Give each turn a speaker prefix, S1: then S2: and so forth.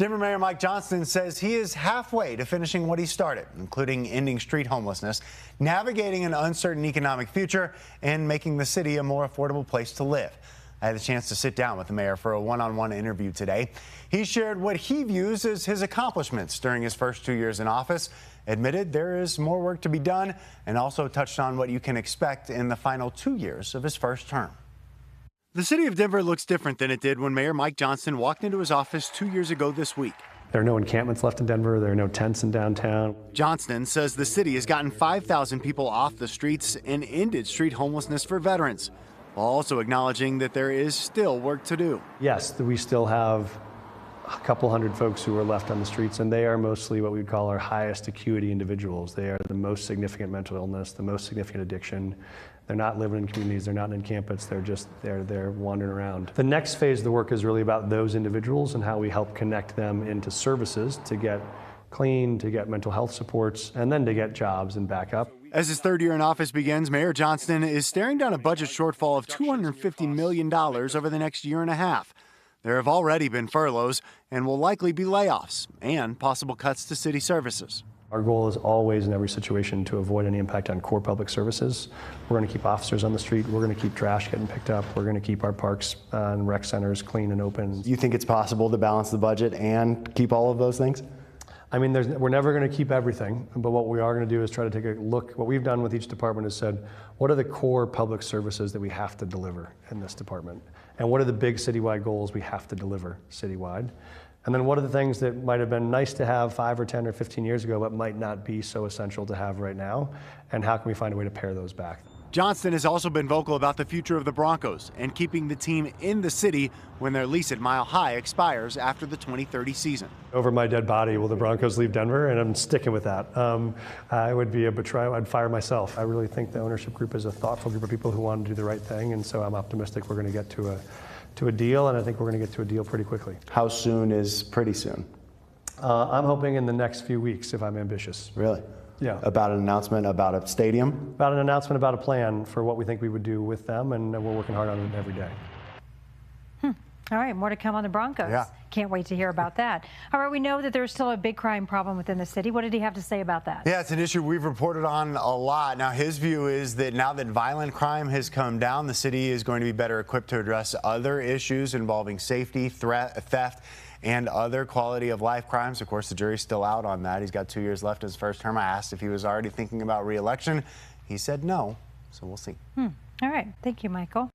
S1: Denver Mayor Mike Johnston says he is halfway to finishing what he started, including ending street homelessness, navigating an uncertain economic future, and making the city a more affordable place to live. I had the chance to sit down with the mayor for a one-on-one interview today. He shared what he views as his accomplishments during his first 2 years in office, admitted there is more work to be done, and also touched on what you can expect in the final 2 years of his first term. The city of Denver looks different than it did when Mayor Mike Johnston walked into his office 2 years ago this week.
S2: There are no encampments left in Denver. There are no tents in downtown.
S1: Johnston says the city has gotten 5,000 people off the streets and ended street homelessness for veterans, while also acknowledging that there is still work to do.
S2: Yes, we still have a couple hundred folks who are left on the streets, and they are mostly what we would call our highest acuity individuals. They are the most significant mental illness, the most significant addiction. They're not living in communities, they're not in encampments, they're wandering around. The next phase of the work is really about those individuals and how we help connect them into services to get clean, to get mental health supports, and then to get jobs and backup.
S1: As his third year in office begins, Mayor Johnston is staring down a budget shortfall of $250 million over the next year and a half. There have already been furloughs and will likely be layoffs and possible cuts to city services.
S2: Our goal is always in every situation to avoid any impact on core public services. We're going to keep officers on the street. We're going to keep trash getting picked up. We're going to keep our parks and rec centers clean and open.
S3: You think it's possible to balance the budget and keep all of those things?
S2: I mean, we're never going to keep everything, but what we are going to do is try to take a look. What we've done with each department is said, what are the core public services that we have to deliver in this department? And what are the big citywide goals we have to deliver citywide? And then what are the things that might have been nice to have 5 or 10 or 15 years ago, but might not be so essential to have right now? And how can we find a way to pare those back?
S1: Johnston has also been vocal about the future of the Broncos and keeping the team in the city when their lease at Mile High expires after the 2030 season.
S2: Over my dead body, will the Broncos leave Denver? And I'm sticking with that. I would be a betrayal. I'd fire myself. I really think the ownership group is a thoughtful group of people who want to do the right thing, and so I'm optimistic we're going to get to a deal, and I think we're going to get to a deal pretty quickly.
S3: How soon is pretty soon?
S2: I'm hoping in the next few weeks, if I'm ambitious.
S3: Really?
S2: Yeah.
S3: About an announcement about a stadium?
S2: About an announcement about a plan for what we think we would do with them, and we're working hard on it every day.
S4: All right, more to come on the Broncos.
S1: Yeah.
S4: Can't wait to hear about that. All right, we know that there's still a big crime problem within the city. What did he have to say about that?
S1: Yeah, it's an issue we've reported on a lot. Now, his view is that now that violent crime has come down, the city is going to be better equipped to address other issues involving safety, theft, and other quality of life crimes. Of course, the jury's still out on that. He's got 2 years left in his first term. I asked if he was already thinking about re-election. He said no, so we'll see.
S4: All right, thank you, Michael.